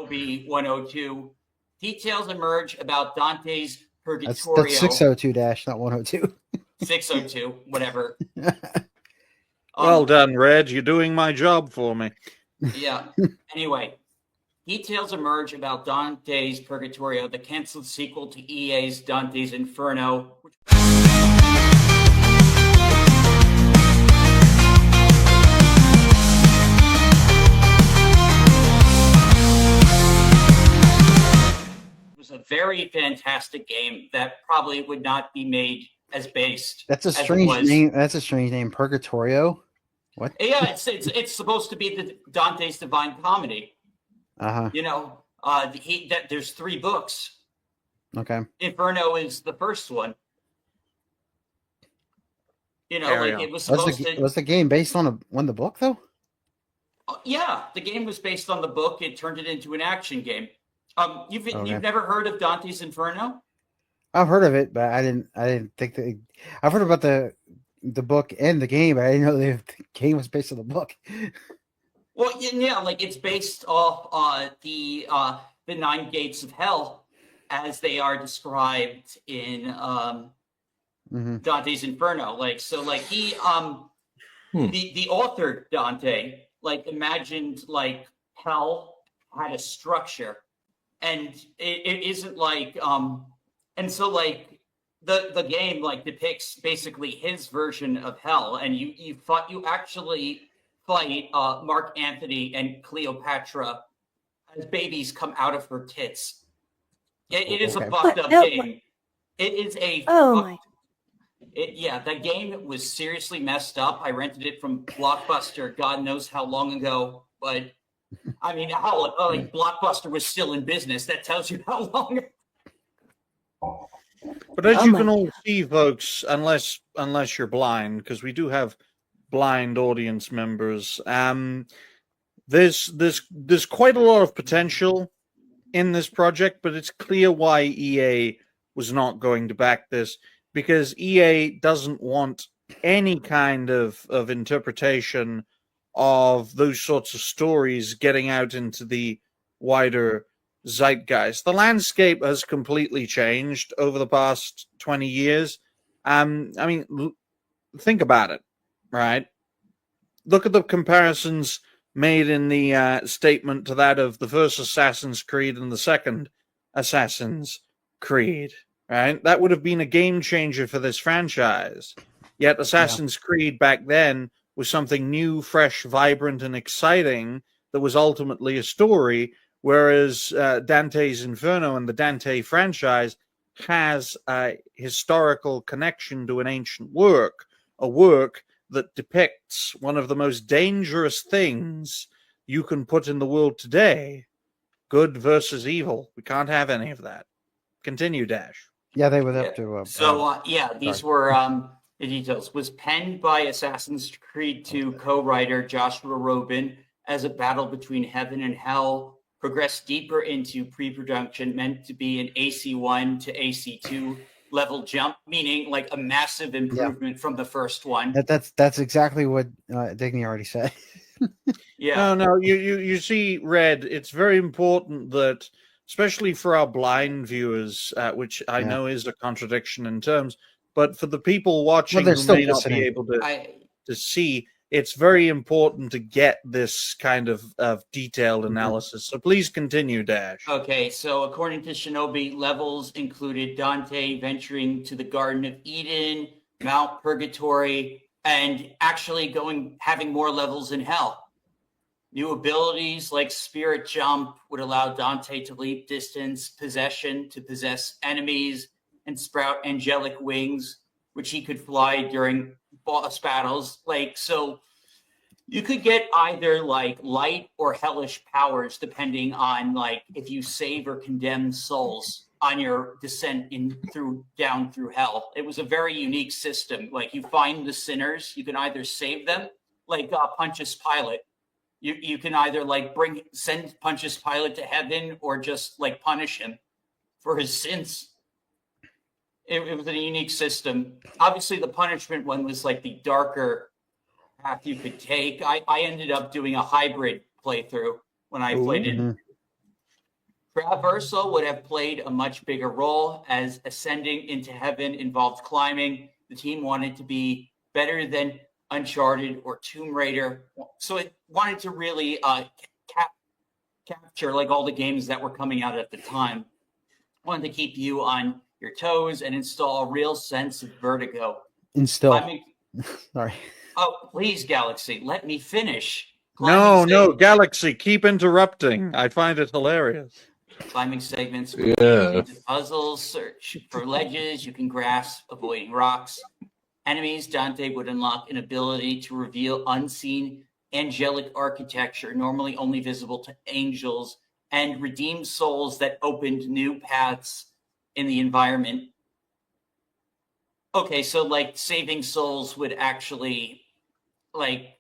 Shinobi 102. Details emerge about Dante's Purgatorio. That's 602 dash, not 102. 602, whatever. Well done, Red. You're doing my job for me. Yeah. Anyway, details emerge about Dante's Purgatorio, the canceled sequel to EA's Dante's Inferno. Was a very fantastic game that probably would not be made as based. That's a strange name. That's a strange name, Purgatorio. What? Yeah, it's supposed to be the Dante's Divine Comedy. You know, there's 3 books. Okay. Inferno is the first one. You know, like it was supposed to. Was the game based on the book though? Yeah, the game was based on the book. It turned it into an action game. You've never heard of Dante's Inferno? I've heard of it, but I didn't think that. I've heard about the book and the game, but I didn't know the game was based on the book. Well, yeah, like it's based off the 9 gates of hell, as they are described in Dante's Inferno. Like, so, like he, the author Dante, like imagined like hell had a structure, and it isn't like and so like the game like depicts basically his version of hell, and you actually fight Mark Antony and Cleopatra as babies come out of her tits. It is a fucked up game. It is a the game was seriously messed up. I rented it from Blockbuster God knows how long ago, but I mean, how like Blockbuster was still in business. That tells you how long. But as you can all see, folks, unless you're blind, because we do have blind audience members, there's quite a lot of potential in this project, but it's clear why EA was not going to back this, because EA doesn't want any kind of interpretation of those sorts of stories getting out into the wider zeitgeist. The landscape has completely changed over the past 20 years. I mean, think about it, right? Look at the comparisons made in the statement to that of the first Assassin's Creed and the second Assassin's Creed, right? That would have been a game changer for this franchise. Yet Assassin's Creed back then was something new, fresh, vibrant, and exciting that was ultimately a story, whereas Dante's Inferno and the Dante franchise has a historical connection to an ancient work, a work that depicts one of the most dangerous things you can put in the world today, good versus evil. We can't have any of that. Continue, Dash. Yeah, they would have to. These were the details. Was penned by Assassin's Creed 2 co-writer Joshua Robin as a battle between heaven and hell, progressed deeper into pre-production, meant to be an AC1 to AC2 level jump, meaning like a massive improvement from the first one. That's exactly what Digny already said. No, you see, Red, it's very important that, especially for our blind viewers, which I know is a contradiction in terms, but for the people watching who may not be able to see, it's very important to get this kind of detailed analysis. So please continue, Dash. Okay, so according to Shinobi, levels included Dante venturing to the Garden of Eden, Mount Purgatory, and actually having more levels in Hell. New abilities like Spirit Jump would allow Dante to leap distance, Possession to possess enemies, and sprout angelic wings, which he could fly during boss battles. Like, so you could get either like light or hellish powers depending on like if you save or condemn souls on your descent down through hell. It was a very unique system. Like, you find the sinners, you can either save them, like Pontius Pilate. You can either like send Pontius Pilate to heaven or just like punish him for his sins. It was a unique system. Obviously, the punishment one was like the darker path you could take. I ended up doing a hybrid playthrough when I played it. Traversal would have played a much bigger role as ascending into heaven involved climbing. The team wanted to be better than Uncharted or Tomb Raider, so it wanted to really capture like all the games that were coming out at the time. Wanted to keep you on your toes and install a real sense of vertigo. Instill. Sorry. Oh, please, Galaxy, let me finish. No, Galaxy, keep interrupting. I find it hilarious. Climbing segments would lead into puzzles, search for ledges you can grasp, avoiding rocks. Enemies, Dante would unlock an ability to reveal unseen angelic architecture, normally only visible to angels, and redeem souls that opened new paths in the environment. Okay, so like saving souls would actually like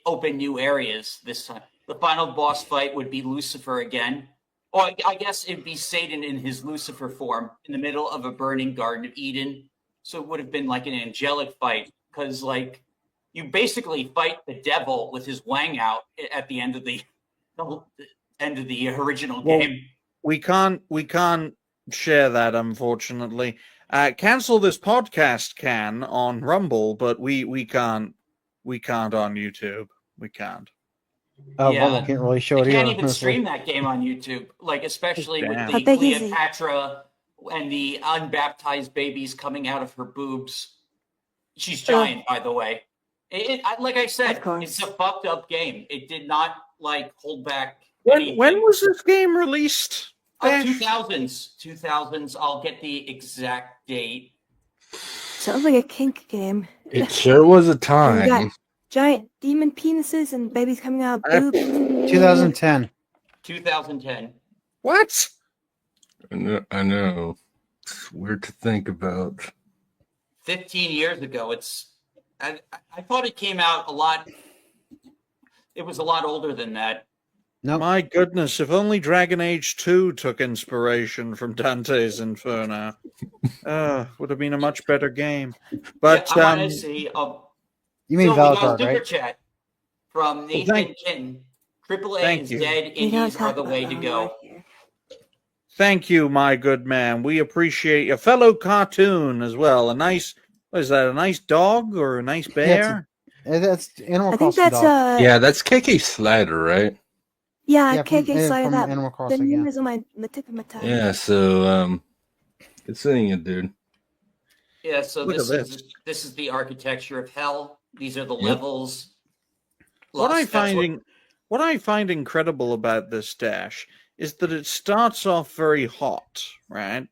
open new areas this time. The final boss fight would be Lucifer again. Or I guess it'd be Satan in his Lucifer form in the middle of a burning Garden of Eden. So it would have been like an angelic fight because like you basically fight the devil with his wang out at the end of the original game. We can't share that, unfortunately. Cancel this podcast can on Rumble, but we can't on YouTube. We can't. Oh, yeah. Well, I can't really show it. You can't even stream that game on YouTube, like especially with the Cleopatra and the unbaptized babies coming out of her boobs. She's giant, by the way. Like I said, it's a fucked up game. It did not like hold back. When was this game released? 2000s. I'll get the exact date. Sounds like a kink game. It sure was a time. Giant demon penises and babies coming out of boobs. 2010. 2010. What? I know. It's weird to think about. 15 years ago. I thought it came out a lot. It was a lot older than that. No. My goodness, if only Dragon Age 2 took inspiration from Dante's Inferno. Would have been a much better game. But I want to see. You mean Valgard, super right? Chat from Nathan Kin. AAA is dead. Indies are the way to go. Thank you, my good man. We appreciate your fellow cartoon as well. A nice, what is that? A nice dog or a nice bear? Yeah, that's Animal Crossing. I think that's yeah, that's KK Slider, right? Yeah, KK Slider. That Animal Crossing. The name is on the tip of my tongue. Yeah, so good seeing you, dude. Yeah, so this is the architecture of hell. These are the levels. What I find incredible about this dash is that it starts off very hot, right?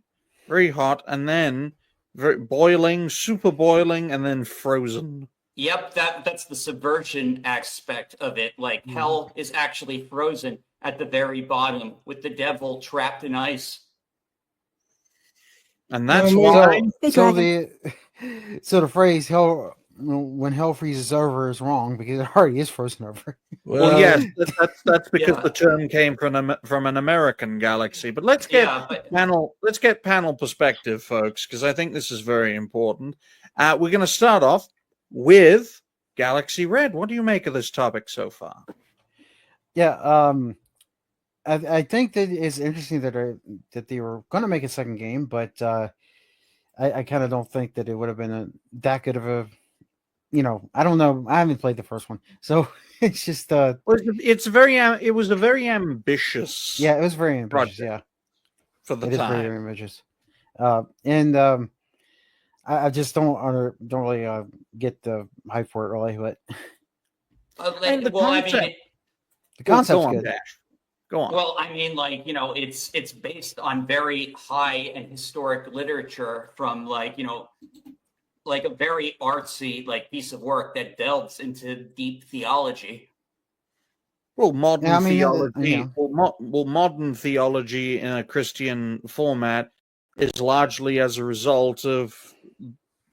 Very hot, and then very boiling, super boiling, and then frozen. Yep, that's the subversion aspect of it. Like hell is actually frozen at the very bottom with the devil trapped in ice. And that's why. So the phrase "hell when hell freezes over" is wrong because it already is frozen over. Well, yes, that's because the term came from an American galaxy. But let's get panel perspective, folks, because I think this is very important. We're going to start off with Galaxy Red. What do you make of this topic so far? Yeah, I think that it's interesting that they were going to make a second game, but I kind of don't think that it would have been that good of a. I don't know. I haven't played the first one, so it's just. It was a very ambitious. Yeah, it was very ambitious. Project for the time. It is very ambitious, I just don't really get the hype for it really, but. The concept's good. Go on. Well, I mean, it's based on very high and historic literature from like a very artsy piece of work that delves into deep theology. Well, modern theology. Well, modern theology in a Christian format is largely as a result of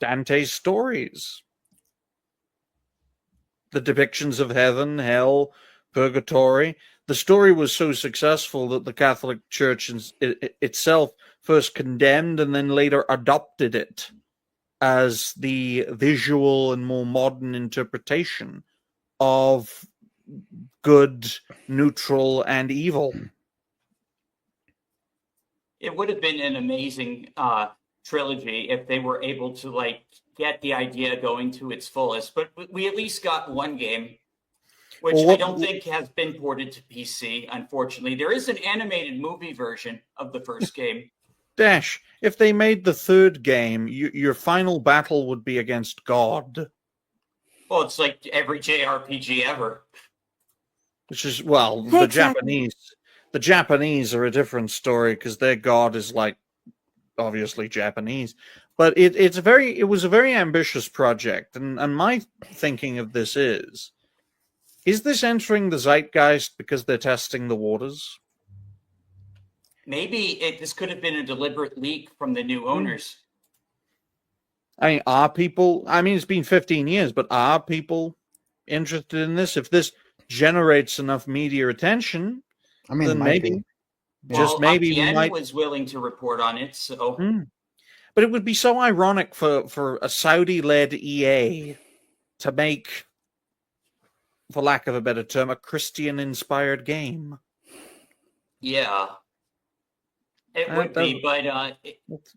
Dante's stories. The depictions of heaven, hell, purgatory. The story was so successful that the Catholic Church itself first condemned and then later adopted it as the visual and more modern interpretation of good, neutral, and evil. it would have been an amazing trilogy if they were able to like get the idea going to its fullest. But we at least got one game, which Well, I don't think has been ported to PC, unfortunately. There is an animated movie version of the first game. Dash, if they made the third game, your final battle would be against God. Well, it's like every JRPG ever. Which is, well, the Exactly. Japanese are a different story because their God is like obviously Japanese. But it was a very ambitious project, and my thinking of this is this entering the zeitgeist because they're testing the waters? Maybe this could have been a deliberate leak from the new owners. I mean, it's been 15 years, but are people interested in this? If this generates enough media attention, I mean, it then might maybe, be. just maybe we IGN might. was willing to report on it, so. But it would be so ironic for a Saudi-led EA to make, for lack of a better term, a Christian-inspired game. Yeah. It would be, but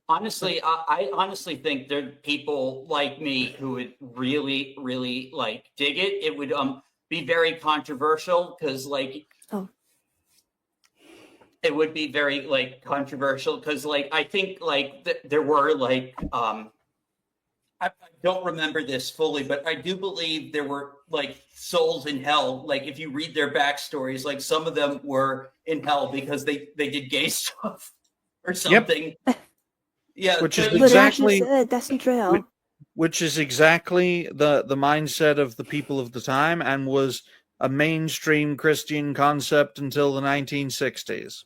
honestly, I honestly think there are people like me who would really, really like dig it. It would be very controversial because like it would be very like controversial because like I think like there were like I don't remember this fully, but I do believe there were like souls in hell. Like if you read their backstories, like some of them were in hell because they did gay stuff. Or something. Yep. Yeah, which is exactly that's the trail. Which is exactly the mindset of the people of the time, and was a mainstream Christian concept until the 1960s.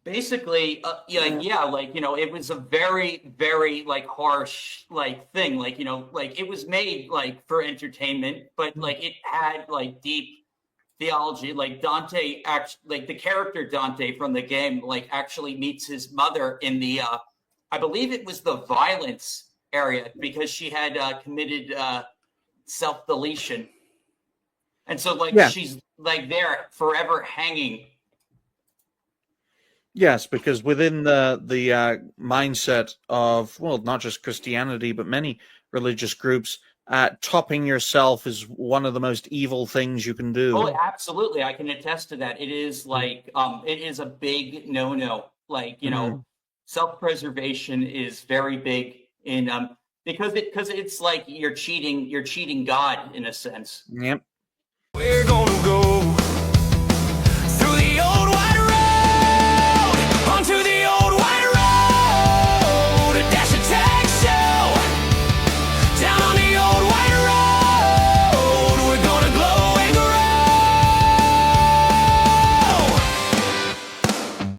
Basically, yeah, like it was a very, very like harsh like thing. Like like it was made like for entertainment, but like it had like deep theology. Like Dante like the character Dante from the game like actually meets his mother in the I believe it was the violence area because she had committed self-deletion, and so like she's like there forever hanging. Yes, because within the mindset of, well, not just Christianity but many religious groups, topping yourself is one of the most evil things you can do. Oh, absolutely. I can attest to that. It is like, it is a big no-no. Like, self-preservation is very big in, because it's like you're cheating God in a sense. Yep. We're gonna